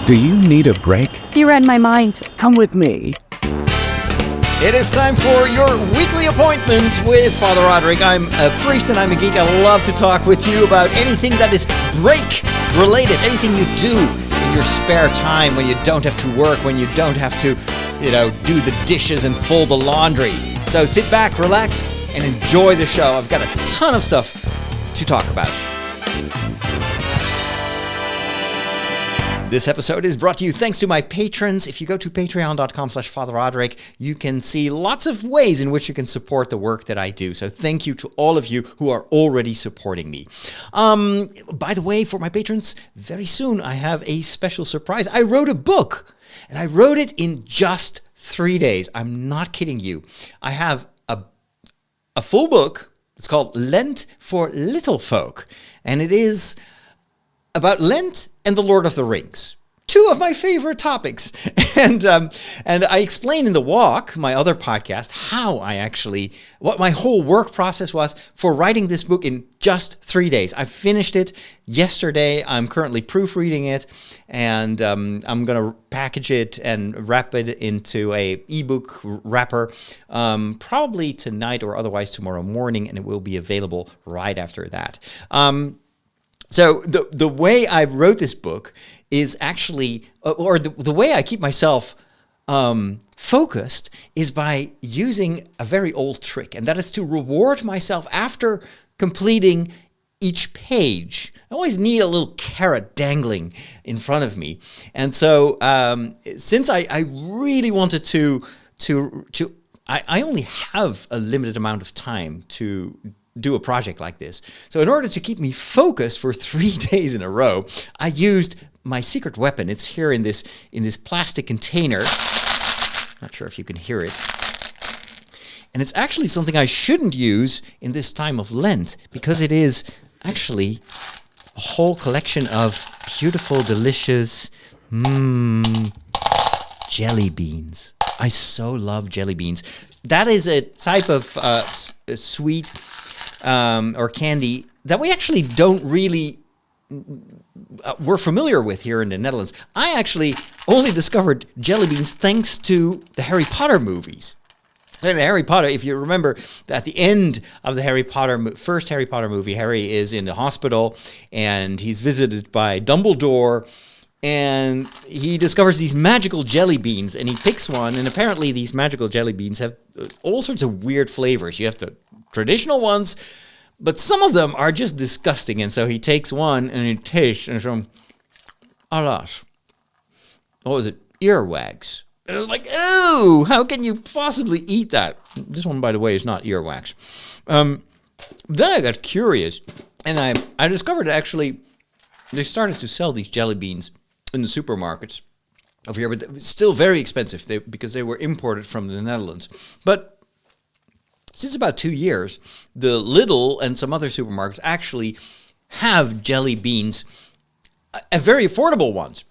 Do you need a break? You read my mind. Come with me. It is time for your weekly appointment with Father Roderick. I'm a priest and I'm a geek. I love to talk with you about anything that is break related, anything you do in your spare time when you don't have to work, when you don't have to, do the dishes and fold the laundry. So sit back, relax, and enjoy the show. I've got a ton of stuff to talk about. This episode is brought to you thanks to my patrons. If you go to patreon.com/Father Roderick, you can see lots of ways in which you can support the work that I do. So thank you to all of you who are already supporting me. By the way, for my patrons, very soon I have a special surprise. I wrote a book, and I wrote it in just 3 days. I'm not kidding you. I have a full book. It's called Lent for Little Folk, and it is about Lent and the Lord of the Rings. Two of my favorite topics. And I explain in The Walk, my other podcast, what my whole work process was for writing this book in just 3 days. I finished it yesterday. I'm currently proofreading it, and I'm going to package it and wrap it into a ebook wrapper probably tonight or otherwise tomorrow morning, and it will be available right after that. So the way I wrote this book is actually, or the way I keep myself focused is by using a very old trick, and that is to reward myself after completing each page. I always need a little carrot dangling in front of me. And so since I really wanted I only have a limited amount of time to do a project like this. So in order to keep me focused for 3 days in a row, I used my secret weapon. It's here in this plastic container. Not sure if you can hear it. And it's actually something I shouldn't use in this time of Lent, because it is actually a whole collection of beautiful, delicious, jelly beans. I so love jelly beans. That is a type of sweet or candy that we actually don't really we're familiar with here in the Netherlands. I actually only discovered jelly beans thanks to the Harry Potter movies. And Harry Potter, if you remember, at the end of the first Harry Potter movie, Harry is in the hospital and he's visited by Dumbledore, and he discovers these magical jelly beans, and he picks one, and apparently these magical jelly beans have all sorts of weird flavors. You have the traditional ones, but some of them are just disgusting, and so he takes one, and he tastes, and so, alas, what was it? Earwax. And I was like, ooh, how can you possibly eat that? This one, by the way, is not earwax. Then I got curious, and I discovered actually they started to sell these jelly beans in the supermarkets over here, but it's still very expensive because they were imported from the Netherlands. But since about 2 years, the Lidl and some other supermarkets actually have jelly beans, very affordable ones.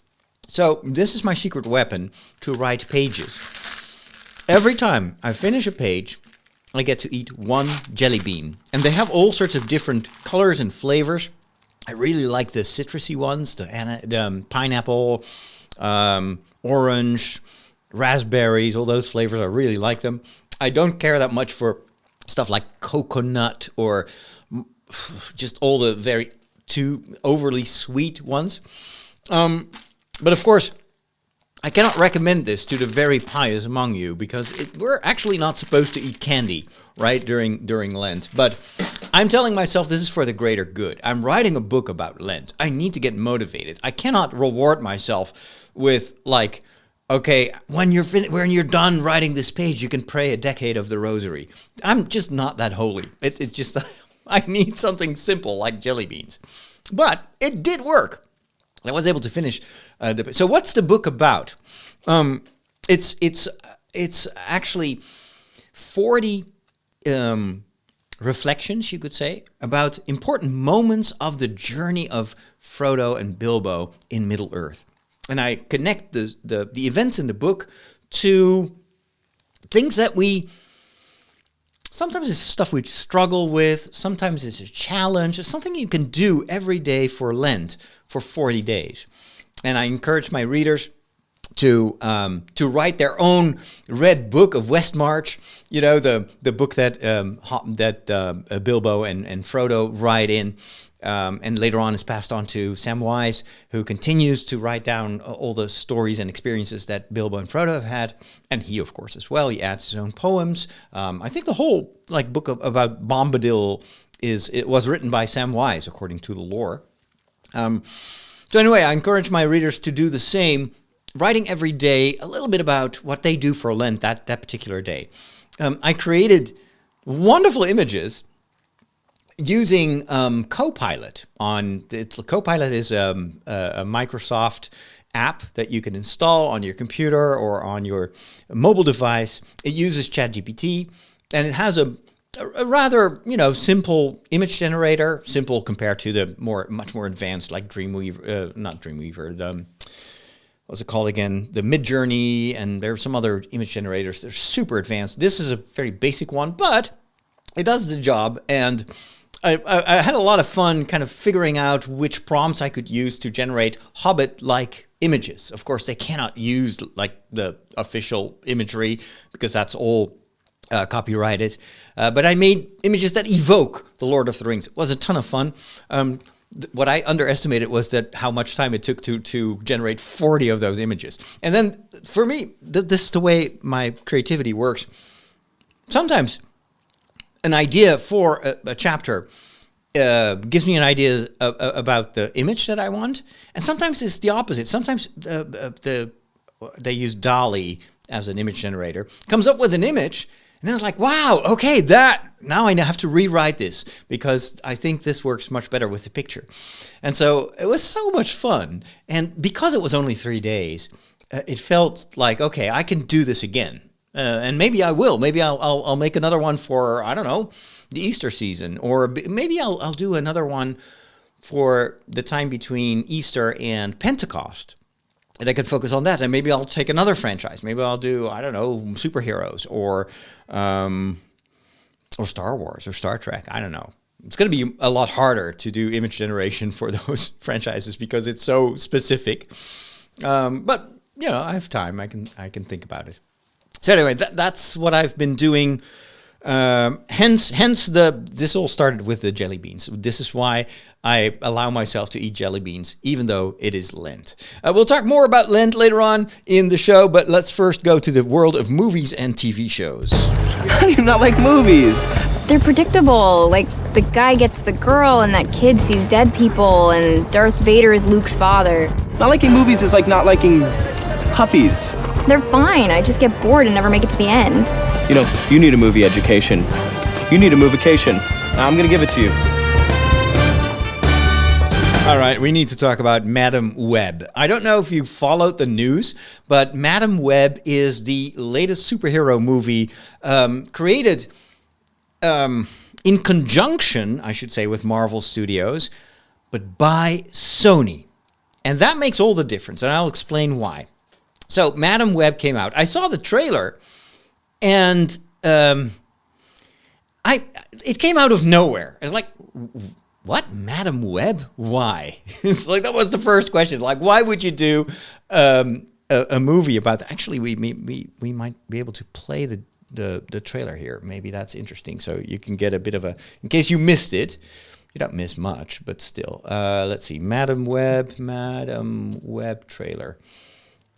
So this is my secret weapon to write pages. Every time I finish a page, I get to eat one jelly bean. And they have all sorts of different colors and flavors. I really like the citrusy ones, the pineapple, orange, raspberries, all those flavors. I really like them. I don't care that much for stuff like coconut or just all the too overly sweet ones. But of course, I cannot recommend this to the very pious among you, because we're actually not supposed to eat candy, right, during Lent. But I'm telling myself this is for the greater good. I'm writing a book about Lent. I need to get motivated. I cannot reward myself with, like, okay, when you're done writing this page, you can pray a decade of the rosary. I'm just not that holy. It just I need something simple like jelly beans. But it did work. I was able to finish. So what's the book about? It's actually 40 reflections, you could say, about important moments of the journey of Frodo and Bilbo in Middle-earth. And I connect the events in the book to things that sometimes it's stuff we struggle with, sometimes it's a challenge, it's something you can do every day for Lent for 40 days. and I encourage my readers to write their own Red Book of Westmarch. You know, the book that Bilbo and Frodo write in, and later on is passed on to Samwise, who continues to write down all the stories and experiences that Bilbo and Frodo have had, and he, of course, as well. He adds his own poems. I think the whole book about Bombadil was written by Samwise, according to the lore. So anyway, I encourage my readers to do the same, writing every day a little bit about what they do for Lent that particular day. I created wonderful images using Copilot. Copilot is a Microsoft app that you can install on your computer or on your mobile device. It uses ChatGPT, and it has a rather, simple image generator, simple compared to the much more advanced like Dreamweaver, not Dreamweaver, what's it called again? The Midjourney, and there are some other image generators. They're super advanced. This is a very basic one, but it does the job, and I had a lot of fun kind of figuring out which prompts I could use to generate Hobbit-like images. Of course, they cannot use like the official imagery because that's all copyrighted. But I made images that evoke the Lord of the Rings. It was a ton of fun. What I underestimated was that how much time it took to generate 40 of those images. And then for me, this is the way my creativity works. Sometimes an idea for a chapter gives me an idea about the image that I want. And sometimes it's the opposite. Sometimes they use DALL-E as an image generator, comes up with an image, and then it's like, wow, okay, now I have to rewrite this because I think this works much better with the picture. And so it was so much fun. And because it was only 3 days, it felt like, okay, I can do this again. And maybe I will. Maybe I'll make another one for, I don't know, the Easter season. Or maybe I'll do another one for the time between Easter and Pentecost. And I could focus on that. And maybe I'll take another franchise. Maybe I'll do, I don't know, superheroes or Star Wars or Star Trek. I don't know. It's going to be a lot harder to do image generation for those franchises because it's so specific. But, I have time. I can think about it. So anyway, that's what I've been doing. Hence, this all started with the jelly beans. This is why I allow myself to eat jelly beans, even though it is Lent. We'll talk more about Lent later on in the show, but let's first go to the world of movies and TV shows. How do you not like movies? They're predictable. Like, the guy gets the girl, and that kid sees dead people, and Darth Vader is Luke's father. Not liking movies is like not liking puppies. They're fine. I just get bored and never make it to the end. You need a movie education. You need a movication. I'm going to give it to you. All right, we need to talk about Madam Web. I don't know if you followed the news, but Madam Web is the latest superhero movie created in conjunction, I should say, with Marvel Studios, but by Sony. And that makes all the difference, and I'll explain why. So Madam Web came out. I saw the trailer, and it came out of nowhere. I was like, what? Madam Web? Why? It's like, that was the first question. Like, why would you do a movie about that? Actually, we might be able to play the trailer here. Maybe that's interesting. So you can get a bit of in case you missed it. You don't miss much, but still. Let's see. Madam Web trailer.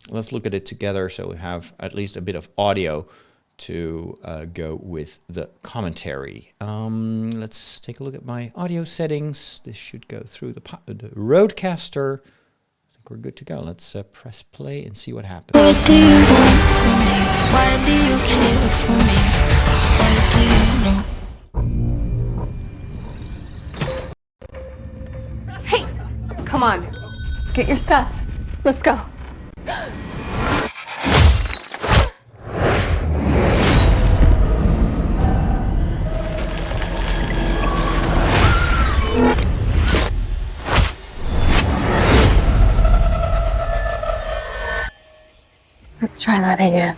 Let's look at it together so we have at least a bit of audio to go with the commentary. Let's take a look at my audio settings. This should go through the Rodecaster. I think we're good to go. Let's press play and see what happens. What do you want from me? Why do you care for me? Why do you know? Hey, come on. Get your stuff. Let's go. Let's try that again.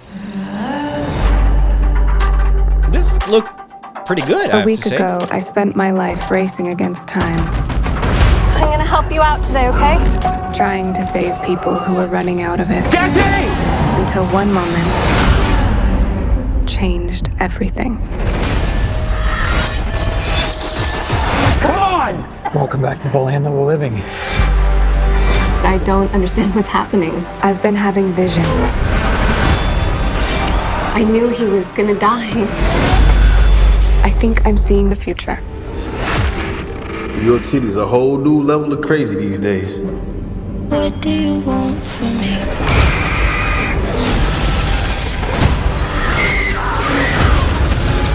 This looked pretty good, I have to say. A week ago, I spent my life racing against time. I'm gonna to help you out today, okay? Trying to save people who were running out of it. Jesse! Until one moment changed everything. Come on! Welcome back to the land of the living. I don't understand what's happening. I've been having visions. I knew he was gonna die. I think I'm seeing the future. New York City's a whole new level of crazy these days. What do you want from me?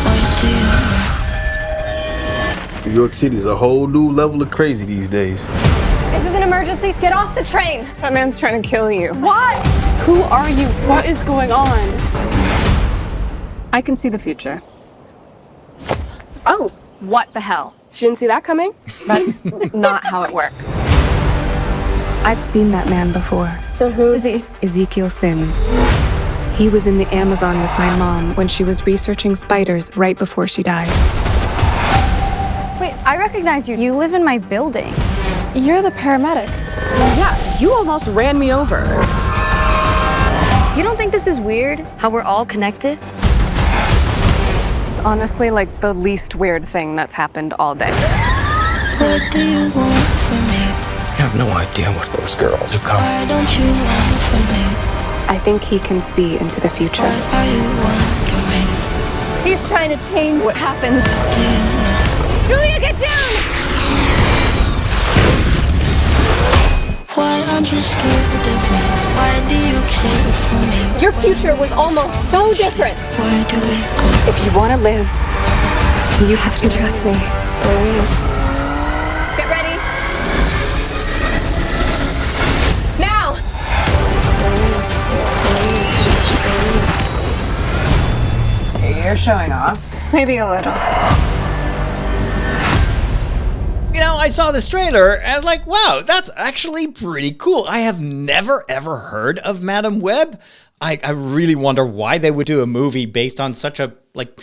What do you want? New York City's a whole new level of crazy these days. This is an emergency. Get off the train. That man's trying to kill you. What? Who are you? What is going on? I can see the future. Oh, what the hell? She didn't see that coming? That's not how it works. I've seen that man before. So who is he? Ezekiel Sims. He was in the Amazon with my mom when she was researching spiders right before she died. Wait, I recognize you. You live in my building. You're the paramedic. Yeah, you almost ran me over. You don't think this is weird? How we're all connected? It's honestly like the least weird thing that's happened all day. What do you want from me? I have no idea what those girls are coming. Why don't you want from me? I think he can see into the future. What are you wondering? He's trying to change what happens. Julia, get down! Why aren't you scared of me? Why do you care for me? Your future was almost so different. Where do we go? If you want to live, you have to trust me. Get ready. Now! You're showing off. Maybe a little. You know, I saw this trailer and I was like, wow, that's actually pretty cool. I have never, ever heard of Madame Web. I really wonder why they would do a movie based on such a, like,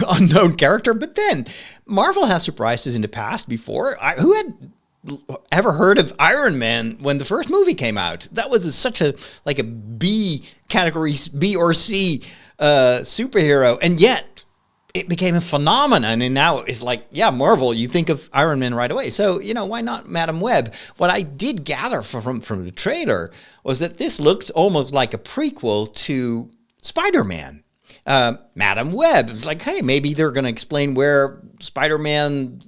unknown character. But then, Marvel has surprised us in the past before. Who had ever heard of Iron Man when the first movie came out? That was such a, like a B category, B or C superhero. And yet, it became a phenomenon, and now it's like, yeah, Marvel, you think of Iron Man right away. So, you know, why not Madame Web? What I did gather from the trailer was that this looked almost like a prequel to Spider-Man. Madame Web. It's like, hey, maybe they're going to explain where Spider-Man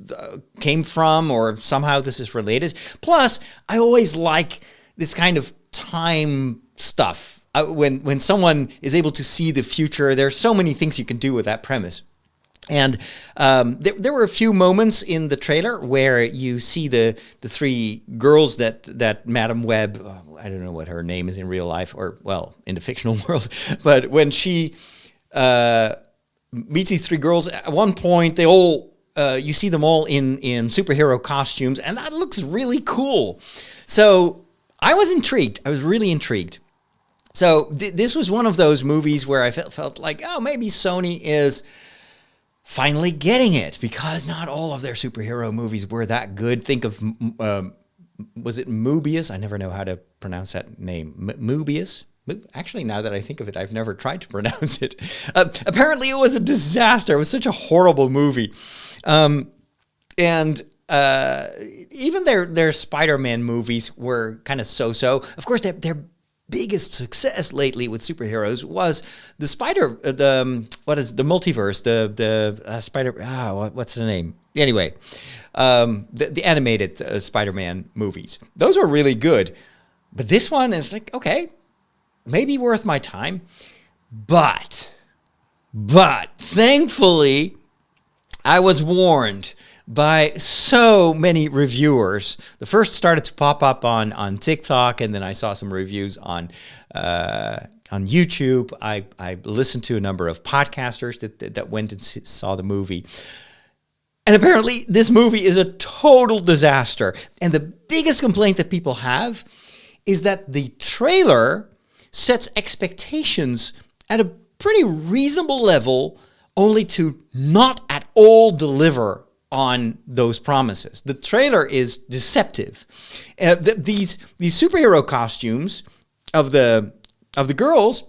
came from, or somehow this is related. Plus, I always like this kind of time stuff. When someone is able to see the future, there's so many things you can do with that premise. And there were a few moments in the trailer where you see the three girls that Madame Web, I don't know what her name is in real life, or, well, in the fictional world, but when she meets these three girls, at one point they all, you see them all in superhero costumes, and that looks really cool. So I was intrigued. I was really intrigued. So this was one of those movies where I felt like, oh, maybe Sony is finally getting it, because not all of their superhero movies were that good. Think of, was it Mobius? I never know how to pronounce that name. Mobius? Actually, now that I think of it, I've never tried to pronounce it. Apparently, it was a disaster. It was such a horrible movie. And even their Spider-Man movies were kind of so-so. Of course, their biggest success lately with superheroes was the the multiverse, the Spider, what's the name? Anyway, the animated Spider-Man movies. Those were really good. But this one is like, okay, maybe worth my time. But thankfully, I was warned by so many reviewers. The first started to pop up on TikTok, and then I saw some reviews on YouTube. I listened to a number of podcasters that went and saw the movie. And apparently this movie is a total disaster. And the biggest complaint that people have is that the trailer sets expectations at a pretty reasonable level, only to not at all deliver on those promises. The trailer is deceptive. These superhero costumes of the girls,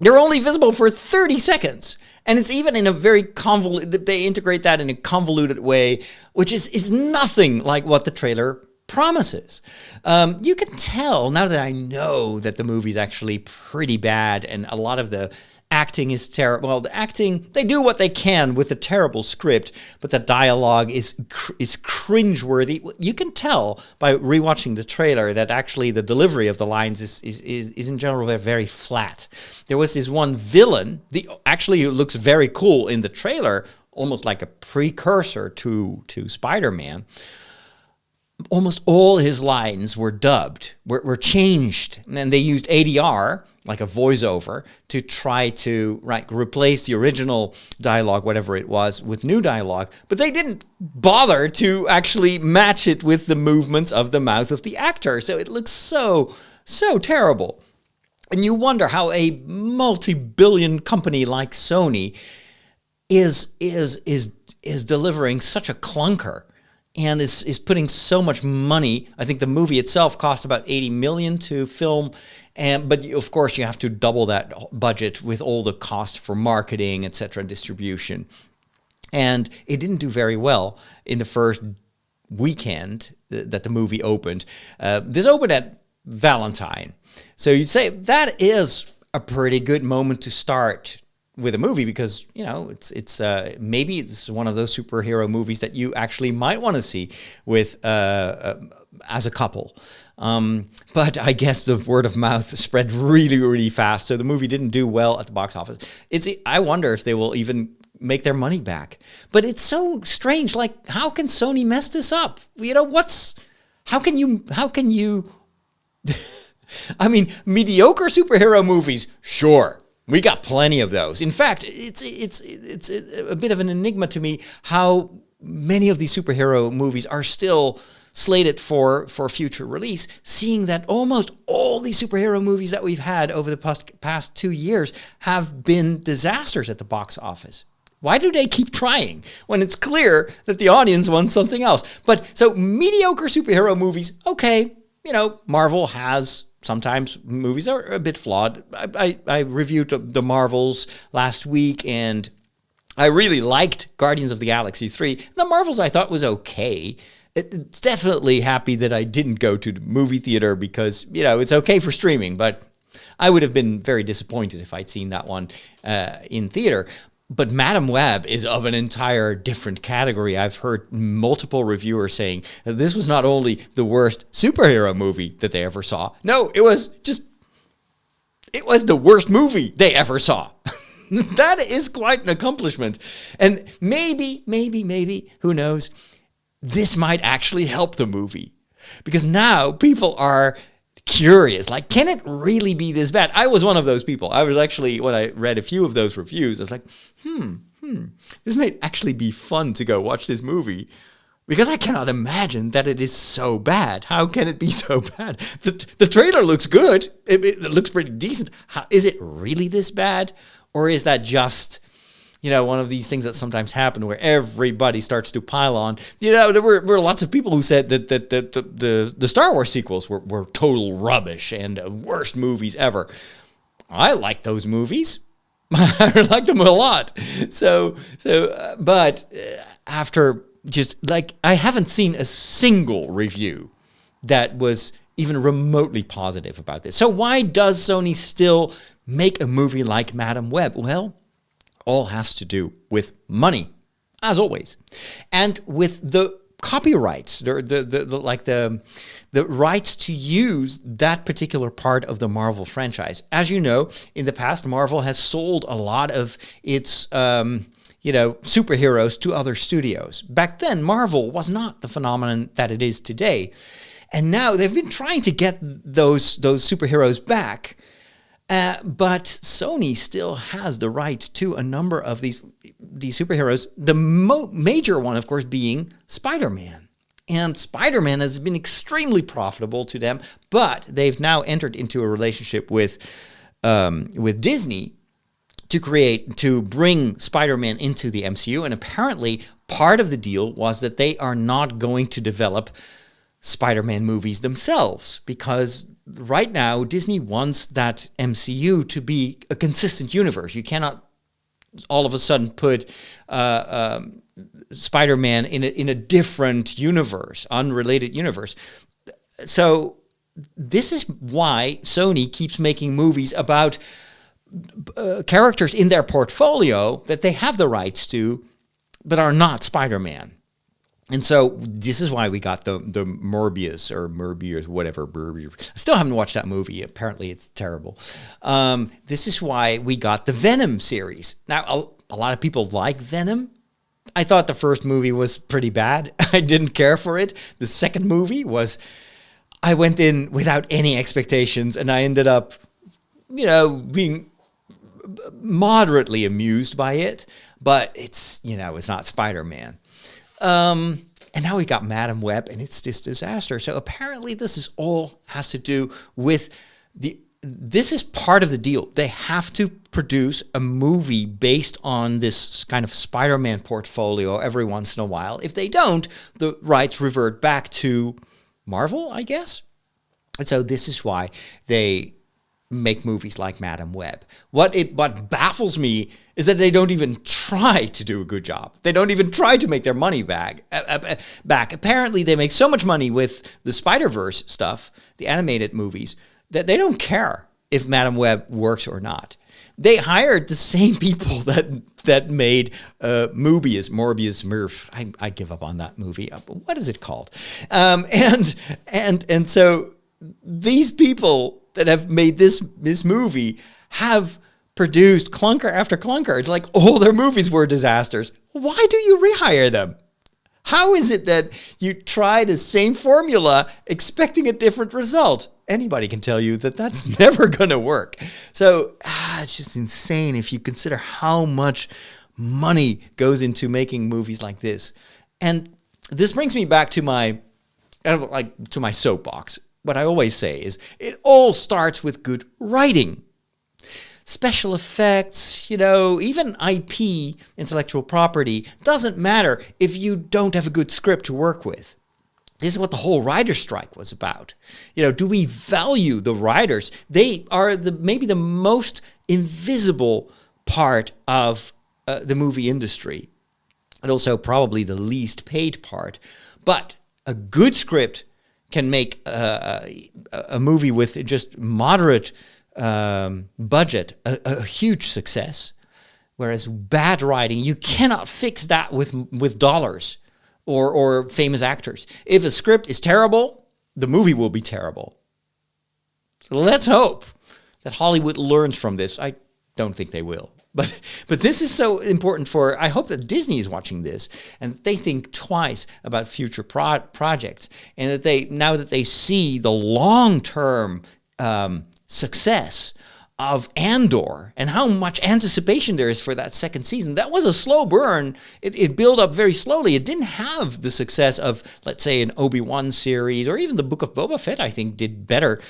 they're only visible for 30 seconds. And it's even in a very convoluted, they integrate that in a convoluted way, which is nothing like what the trailer promises. You can tell, now that I know that the movie's actually pretty bad and a lot of the acting is terrible. Well, the acting, they do what they can with a terrible script, but the dialogue is cringeworthy. You can tell by rewatching the trailer that actually the delivery of the lines is in general very flat. There was this one villain, actually who looks very cool in the trailer, almost like a precursor to Spider-Man. Almost all his lines were dubbed, were changed, and they used ADR, like a voiceover, to try to replace the original dialogue, whatever it was, with new dialogue. But they didn't bother to actually match it with the movements of the mouth of the actor, so it looks so terrible. And you wonder how a multi-billion company like Sony is delivering such a clunker. And is putting so much money. I think the movie itself cost about $80 million to film, but of course you have to double that budget with all the cost for marketing, etc., and distribution. And it didn't do very well in the first weekend that the movie opened. This opened at Valentine, so you'd say that is a pretty good moment to start with a movie, because it's maybe it's one of those superhero movies that you actually might want to see with as a couple. But I guess the word of mouth spread really fast, so the movie didn't do well at the box office. I wonder if they will even make their money back. But it's so strange. Like, how can Sony mess this up? How can you? I mean, mediocre superhero movies, sure. We got plenty of those. In fact, it's a bit of an enigma to me how many of these superhero movies are still slated for future release, seeing that almost all these superhero movies that we've had over the past 2 years have been disasters at the box office. Why do they keep trying when it's clear that the audience wants something else? But so mediocre superhero movies, okay, Marvel has. Sometimes movies are a bit flawed. I reviewed the Marvels last week, and I really liked Guardians of the Galaxy 3. The Marvels I thought was okay. It's definitely happy that I didn't go to the movie theater because, it's okay for streaming, but I would have been very disappointed if I'd seen that one in theater. But Madam Web is of an entire different category. I've heard multiple reviewers saying that this was not only the worst superhero movie that they ever saw. No, it was the worst movie they ever saw. That is quite an accomplishment. And maybe, who knows, this might actually help the movie. Because now people are curious, like, can it really be this bad? I was one of those people. I was actually, when I read a few of those reviews, I was like, this might actually be fun to go watch this movie, because I cannot imagine that it is so bad. How can it be so bad? The trailer looks good. It looks pretty decent. Is it really this bad? Or is that just, one of these things that sometimes happen where everybody starts to pile on? There were lots of people who said that the Star Wars sequels were total rubbish and worst movies ever. I like those movies. I like them a lot. But after I haven't seen a single review that was even remotely positive about this. So why does Sony still make a movie like Madam Web? Well, all has to do with money, as always, and with the copyrights, the rights to use that particular part of the Marvel franchise. As you know, in the past, Marvel has sold a lot of its superheroes to other studios. Back then, Marvel was not the phenomenon that it is today, and now they've been trying to get those superheroes back. But Sony still has the right to a number of these superheroes, the major one, of course, being Spider-Man. And Spider-Man has been extremely profitable to them, but they've now entered into a relationship with Disney to bring Spider-Man into the MCU, and apparently part of the deal was that they are not going to develop Spider-Man movies themselves, because right now Disney wants that MCU to be a consistent universe. You cannot all of a sudden put Spider-Man in a different universe, unrelated universe. So this is why Sony keeps making movies about characters in their portfolio that they have the rights to, but are not Spider-Man. And so this is why we got the Morbius, whatever. I still haven't watched that movie. Apparently it's terrible. This is why we got the Venom series. Now, a lot of people like Venom. I thought the first movie was pretty bad. I didn't care for it. The second movie I went in without any expectations, and I ended up, being moderately amused by it, but it's not Spider-Man. And now we got Madam Web, and it's this disaster. So apparently this all has to do with this is part of the deal. They have to produce a movie based on this kind of Spider-Man portfolio every once in a while. If they don't, the rights revert back to Marvel, I guess. And so this is why they make movies like Madam Web. What baffles me is that they don't even try to do a good job. They don't even try to make their money back. Apparently, they make so much money with the Spider-Verse stuff, the animated movies, that they don't care if Madam Web works or not. They hired the same people that made Morbius, Murph. I give up on that movie. What is it called? And so these people that have made this movie have produced clunker after clunker. It's like all their movies were disasters. Why do you rehire them? How is it that you try the same formula expecting a different result? Anybody can tell you that that's never going to work. So it's just insane if you consider how much money goes into making movies like this. And this brings me back to my soapbox. What I always say is it all starts with good writing. Special effects, even IP, intellectual property, doesn't matter if you don't have a good script to work with. This is what the whole writer's strike was about. Do we value the writers? They are maybe the most invisible part of the movie industry, and also probably the least paid part. But a good script can make a movie with just moderate budget a huge success, whereas bad writing, you cannot fix that with dollars or famous actors. If a script is terrible, the movie will be terrible. So let's hope that Hollywood learns from this. I don't think they will. But this is so important I hope that Disney is watching this and that they think twice about future projects, and that now that they see the long-term success of Andor and how much anticipation there is for that second season. That was a slow burn. It built up very slowly. It didn't have the success of, let's say, an Obi-Wan series, or even the Book of Boba Fett, I think, did better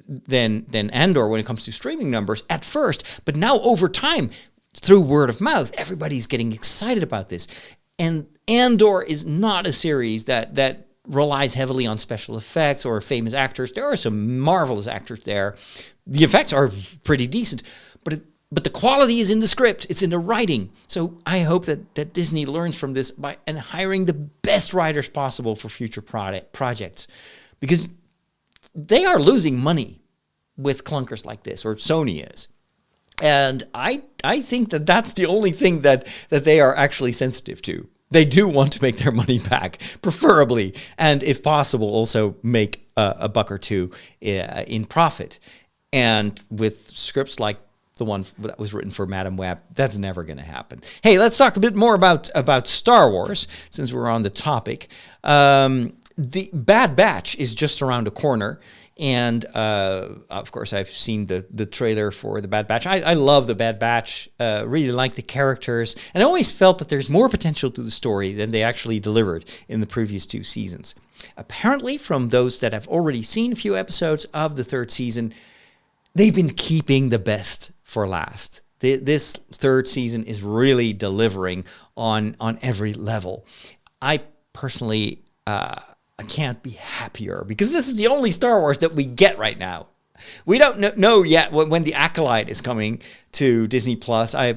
than Andor when it comes to streaming numbers at first. But now over time, through word of mouth, everybody's getting excited about this. And Andor is not a series that relies heavily on special effects or famous actors. There are some marvelous actors there. The effects are pretty decent, but the quality is in the script. It's in the writing. So I hope that Disney learns from this and hiring the best writers possible for future projects, because they are losing money with clunkers like this, or Sony is. And I think that's the only thing that they are actually sensitive to. They do want to make their money back, preferably, and if possible, also make a buck or two in profit. And with scripts like the one that was written for Madam Web, that's never going to happen. Hey, let's talk a bit more about Star Wars, since we're on the topic. The Bad Batch is just around the corner. And, of course, I've seen the trailer for The Bad Batch. I love The Bad Batch, really like the characters. And I always felt that there's more potential to the story than they actually delivered in the previous 2 seasons. Apparently, from those that have already seen a few episodes of the 3rd season, they've been keeping the best for last. This third season is really delivering on every level. I personally, I can't be happier because this is the only Star Wars that we get right now. We don't know yet when the Acolyte is coming to Disney Plus. I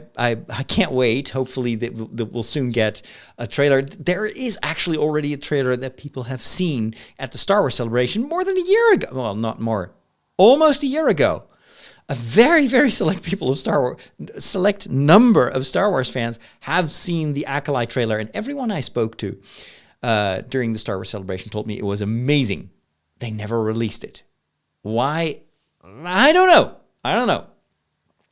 can't wait. Hopefully that we'll soon get a trailer. There is actually already a trailer that people have seen at the Star Wars Celebration more than a year ago. Well, not more, almost a year ago. A very, very select number of Star Wars fans have seen the Acolyte trailer, and everyone I spoke to during the Star Wars Celebration told me it was amazing. They never released it. Why? I don't know.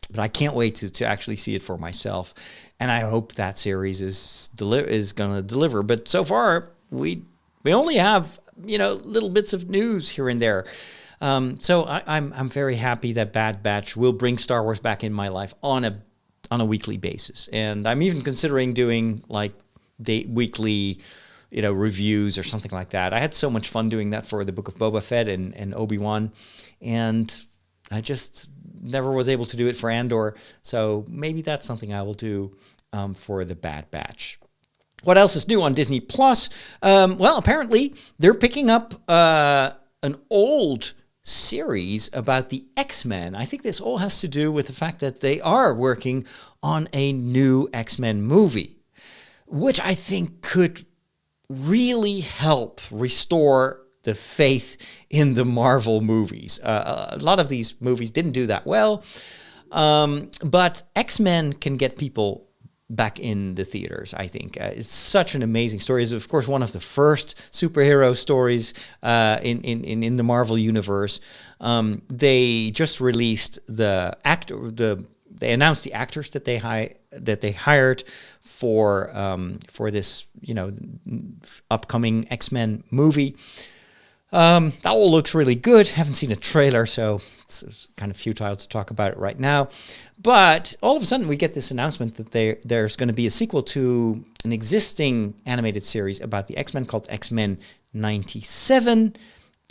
But I can't wait to actually see it for myself. And I hope that series is going to deliver. But so far, we only have, little bits of news here and there. So I'm very happy that Bad Batch will bring Star Wars back in my life on a weekly basis. And I'm even considering doing like weekly reviews or something like that. I had so much fun doing that for the Book of Boba Fett and Obi-Wan, and I just never was able to do it for Andor. So maybe that's something I will do for the Bad Batch. What else is new on Disney Plus? Well, apparently they're picking up an old series about the X-Men. I think this all has to do with the fact that they are working on a new X-Men movie, which I think could really help restore the faith in the Marvel movies. A lot of these movies didn't do that well, but X-Men can get people back in the theaters, I think. It's such an amazing story. It's, of course, one of the first superhero stories in the Marvel universe. They just released they announced the actors that they hired for this upcoming X-Men movie. That all looks really good. Haven't seen a trailer, so it's kind of futile to talk about it right now. But all of a sudden, we get this announcement that there's going to be a sequel to an existing animated series about the X-Men called X-Men 97.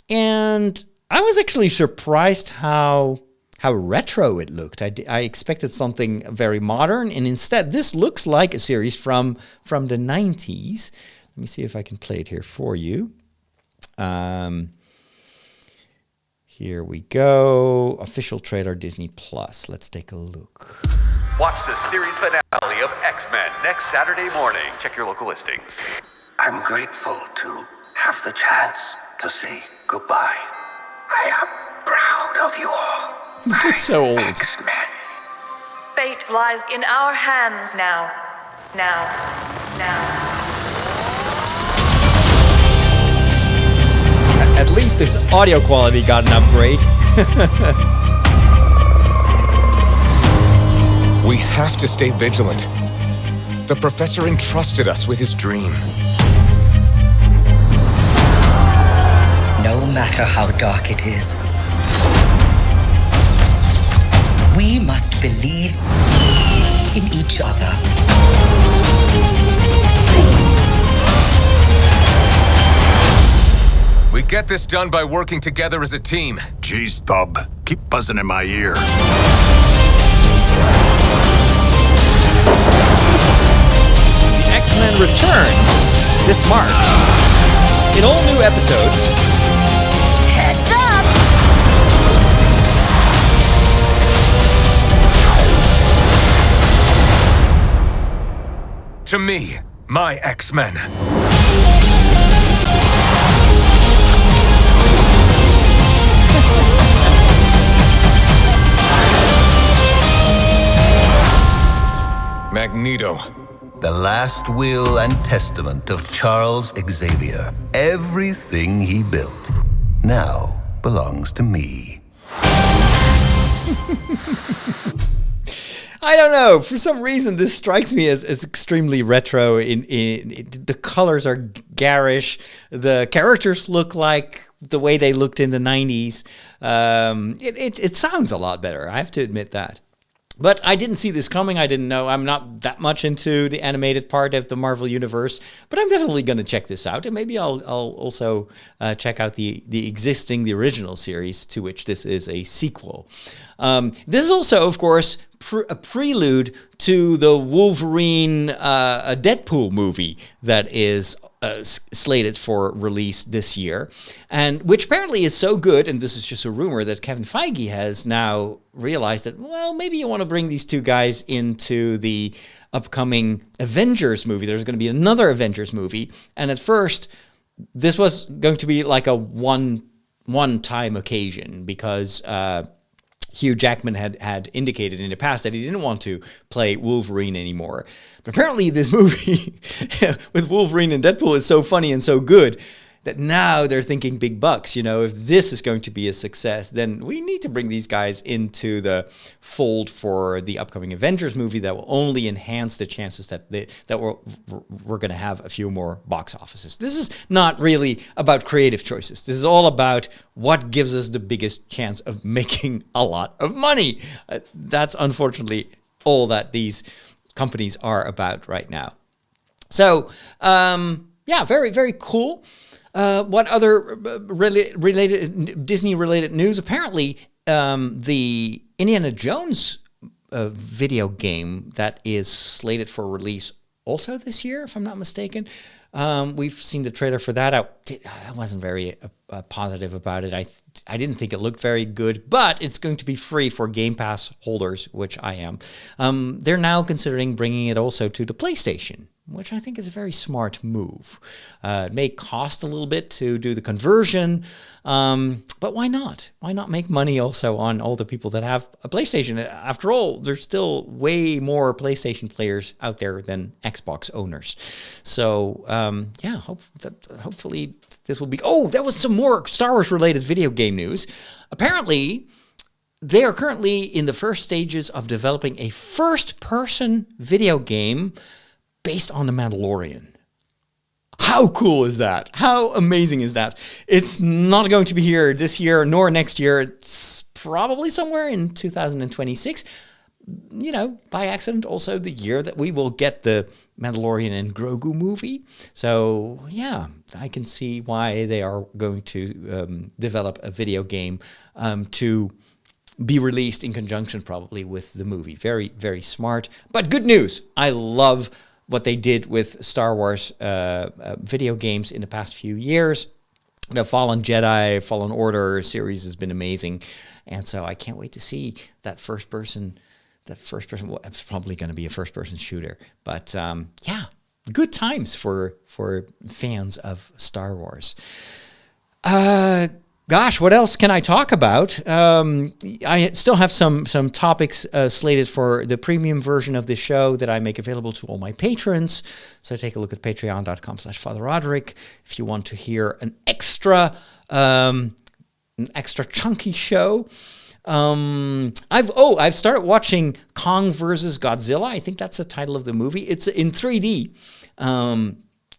And I was actually surprised how retro it looked. I expected something very modern, and instead, this looks like a series from the 90s. Let me see if I can play it here for you. Here we go. Official trailer, Disney Plus. Let's take a look. Watch the series finale of X-Men next Saturday morning. Check your local listings. I'm grateful to have the chance to say goodbye. I am proud of you all. This looks so old. X-Men. Fate lies in our hands now. Now. At least this audio quality got an upgrade. We have to stay vigilant. The professor entrusted us with his dream. No matter how dark it is, we must believe in each other. We get this done by working together as a team. Jeez, Bob, keep buzzing in my ear. The X-Men return this March in all new episodes. Heads up! To me, my X-Men. Magneto. The last will and testament of Charles Xavier. Everything he built now belongs to me. I don't know. For some reason, this strikes me as extremely retro. The colors are garish. The characters look like the way they looked in the 90s. It sounds a lot better. I have to admit that. But I didn't see this coming. I didn't know. I'm not that much into the animated part of the Marvel Universe, but I'm definitely going to check this out. And maybe I'll also check out the original series to which this is a sequel. This is also, of course, a prelude to the Wolverine Deadpool movie that is slated for release this year, and which apparently is so good, and this is just a rumor, that Kevin Feige has now realized that, well, maybe you want to bring these two guys into the upcoming Avengers movie. There's going to be another Avengers movie, and at first, this was going to be like a one-time occasion, because Hugh Jackman had indicated in the past that he didn't want to play Wolverine anymore. But apparently this movie with Wolverine and Deadpool is so funny and so good that now they're thinking big bucks. You know, if this is going to be a success, then we need to bring these guys into the fold for the upcoming Avengers movie that will only enhance the chances that we're going to have a few more box offices. This is not really about creative choices. This is all about what gives us the biggest chance of making a lot of money. That's unfortunately all that these companies are about right now. So, yeah, very, very cool. What other related Disney-related news? Apparently, the Indiana Jones video game that is slated for release also this year, if I'm not mistaken. We've seen the trailer for that. I wasn't very positive about it. I didn't think it looked very good, but it's going to be free for Game Pass holders, which I am. They're now considering bringing it also to the PlayStation, which I think is a very smart move. It may cost a little bit to do the conversion, but why not? Why not make money also on all the people that have a PlayStation? After all, there's still way more PlayStation players out there than Xbox owners. So, yeah, hopefully this will be... Oh, there was some more Star Wars-related video game news. Apparently, they are currently in the first stages of developing a first-person video game based on The Mandalorian. How cool is that? How amazing is that? It's not going to be here this year nor next year. It's probably somewhere in 2026. You know, by accident, also the year that we will get the Mandalorian and Grogu movie. So, yeah, I can see why they are going to develop a video game to be released in conjunction probably with the movie. Very, very smart. But good news. I love what they did with Star Wars video games in the past few years. The Fallen Jedi, Fallen Order series has been amazing. And so I can't wait to see that first person, well, it's probably going to be a first person shooter. But yeah, good times for fans of Star Wars. Gosh, what else can I talk about? I still have some topics slated for the premium version of this show that I make available to all my patrons. So take a look at patreon.com/Father Roderick if you want to hear an extra chunky show. I've started watching Kong vs. Godzilla. I think that's the title of the movie. It's in 3D.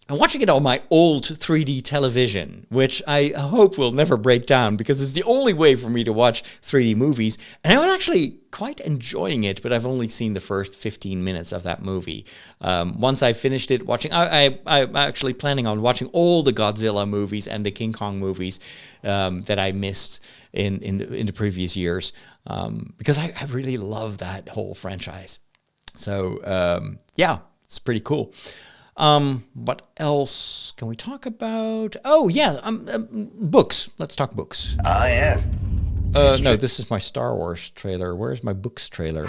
I'm watching it on my old 3D television, which I hope will never break down because it's the only way for me to watch 3D movies. And I was actually quite enjoying it, but I've only seen the first 15 minutes of that movie. Once I finished it watching, I'm actually planning on watching all the Godzilla movies and the King Kong movies that I missed in the previous years because I really love that whole franchise. So, yeah, it's pretty cool. What else can we talk about? Oh, yeah, books. Let's talk books. Ah, yes. No, this is my Star Wars trailer. Where's my books trailer?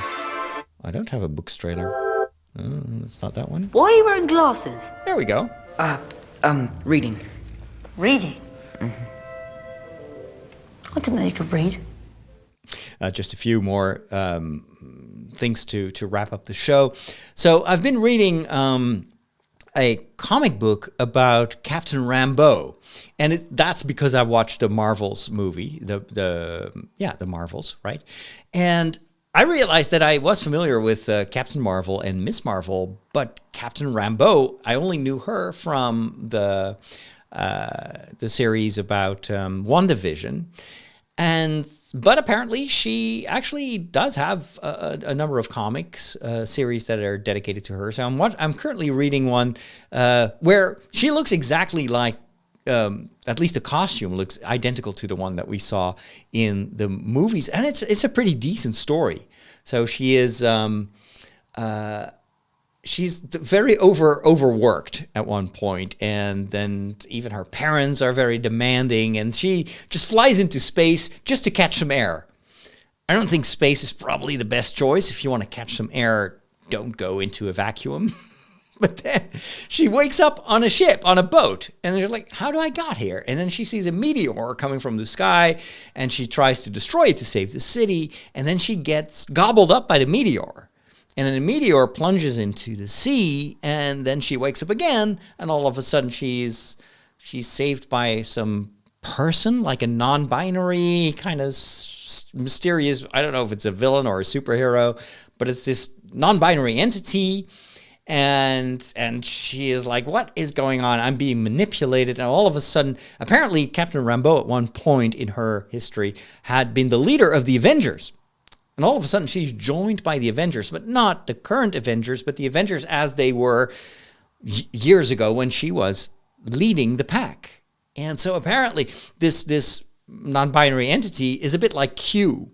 I don't have a books trailer. It's not that one. Why are you wearing glasses? There we go. Reading. Reading? Mm-hmm. I didn't know you could read. Just a few more things to wrap up the show. So I've been reading a comic book about Captain Rambeau. And that's because I watched the Marvels movie, the Marvels, right? And I realized that I was familiar with Captain Marvel and Miss Marvel, but Captain Rambeau, I only knew her from the series about WandaVision. But apparently she actually does have a number of comics series that are dedicated to her. So I'm currently reading one where she looks exactly like, at least the costume looks identical to the one that we saw in the movies, and it's a pretty decent story. So she is she's very overworked at one point, and then even her parents are very demanding, and she just flies into space just to catch some air. I don't think space is probably the best choice. If you want to catch some air, don't go into a vacuum. But then she wakes up on a ship, on a boat, and she's like, how do I got here? And then she sees a meteor coming from the sky, and she tries to destroy it to save the city, and then she gets gobbled up by the meteor. And then the meteor plunges into the sea, and then she wakes up again, and all of a sudden she's saved by some person, like a non-binary kind of mysterious, I don't know if it's a villain or a superhero, but it's this non-binary entity. And she is like, what is going on? I'm being manipulated. And all of a sudden, apparently Captain Rambeau at one point in her history had been the leader of the Avengers. And all of a sudden she's joined by the Avengers, but not the current Avengers, but the Avengers as they were years ago when she was leading the pack. And so apparently this non-binary entity is a bit like Q,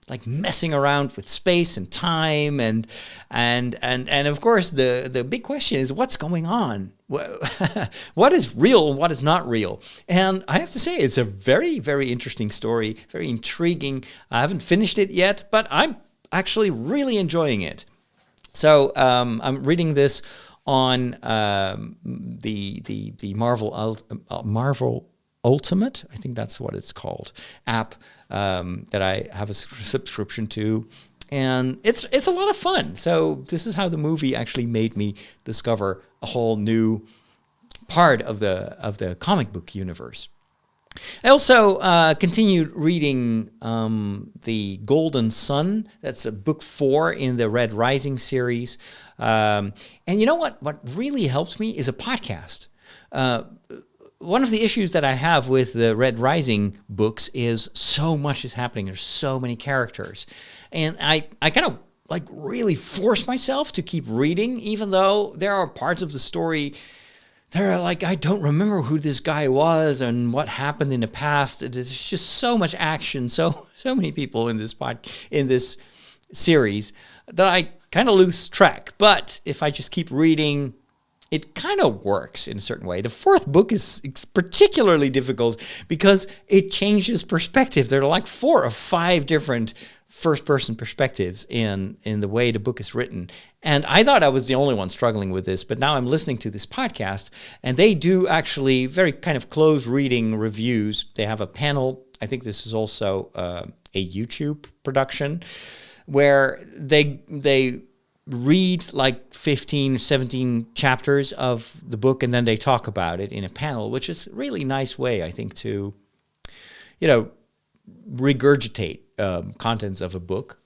like messing around with space and time, and of course the big question is what's going on? What is real and what is not real? And I have to say it's a very, very interesting story, very intriguing. I haven't finished it yet, but I'm actually really enjoying it. So I'm reading this on the Marvel Ultimate, I think that's what it's called, app that I have a subscription to, and it's a lot of fun. So this is how the movie actually made me discover a whole new part of the comic book universe. I also continued reading The Golden Sun. That's book 4 in the Red Rising series. And you know what? What really helped me is a podcast. One of the issues that I have with the Red Rising books is so much is happening. There's so many characters. And I kind of like really force myself to keep reading, even though there are parts of the story that are like, I don't remember who this guy was and what happened in the past. There's just so much action, so many people in this series that I kind of lose track. But if I just keep reading, it kind of works in a certain way. The 4th book is particularly difficult because it changes perspective. There are like 4 or 5 different first-person perspectives in the way the book is written. And I thought I was the only one struggling with this, but now I'm listening to this podcast, and they do actually very kind of close reading reviews. They have a panel. I think this is also a YouTube production where they read like 15, 17 chapters of the book, and then they talk about it in a panel, which is a really nice way, I think, to, regurgitate contents of a book.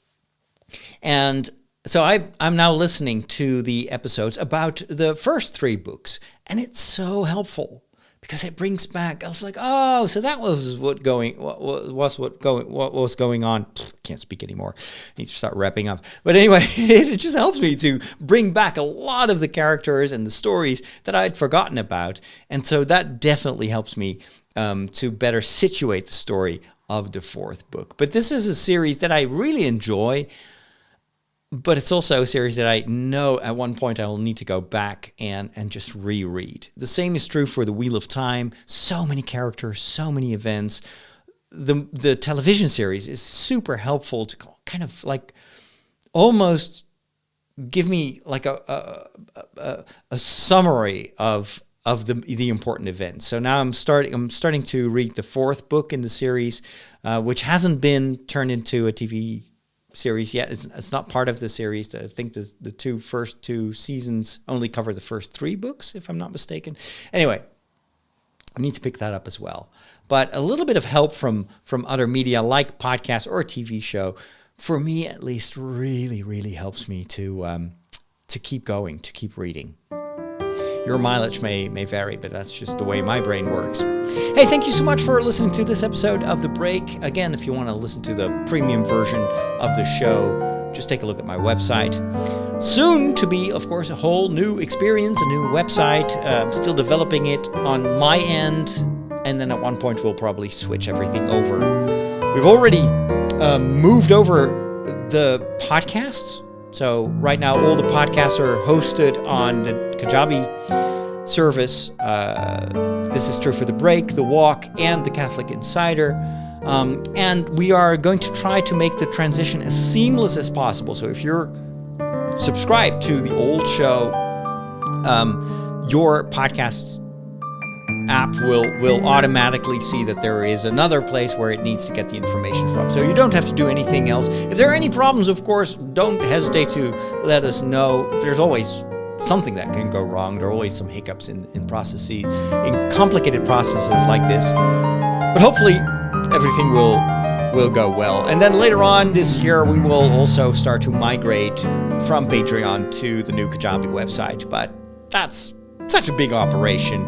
And so I'm now listening to the episodes about the first 3 books, and it's so helpful because it brings back. I was like, oh, so that was what was going on. Can't speak anymore. Need to start wrapping up. But anyway, it just helps me to bring back a lot of the characters and the stories that I'd forgotten about, and so that definitely helps me to better situate the story of the 4th book. But this is a series that I really enjoy, but it's also a series that I know at one point I will need to go back and just reread. The same is true for The Wheel of Time. So many characters, so many events. The television series is super helpful to kind of like almost give me like a summary of the important events. So now I'm starting to read the 4th book in the series, which hasn't been turned into a TV series yet. It's not part of the series. I think the first two seasons only cover the first 3 books, if I'm not mistaken. Anyway, I need to pick that up as well. But a little bit of help from other media like podcasts or a TV show, for me at least, really, really helps me to keep going, to keep reading. Your mileage may vary, but that's just the way my brain works. Hey, thank you so much for listening to this episode of The Break. Again, if you want to listen to the premium version of the show, just take a look at my website. Soon to be, of course, a whole new experience, a new website. Still developing it on my end. And then at one point, we'll probably switch everything over. We've already moved over the podcasts. So right now, all the podcasts are hosted on the Kajabi service. This is true for The Break, The Walk, and The Catholic Insider. And we are going to try to make the transition as seamless as possible. So if you're subscribed to the old show, your podcast app will automatically see that there is another place where it needs to get the information from. So you don't have to do anything else. If there are any problems, of course, don't hesitate to let us know. There's always something that can go wrong. There are always some hiccups in processes, in complicated processes like this. But hopefully everything will go well. And then later on this year, we will also start to migrate from Patreon to the new Kajabi website. But that's such a big operation.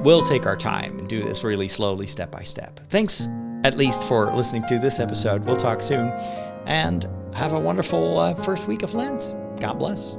We'll take our time and do this really slowly, step by step. Thanks, at least, for listening to this episode. We'll talk soon. And have a wonderful first week of Lent. God bless.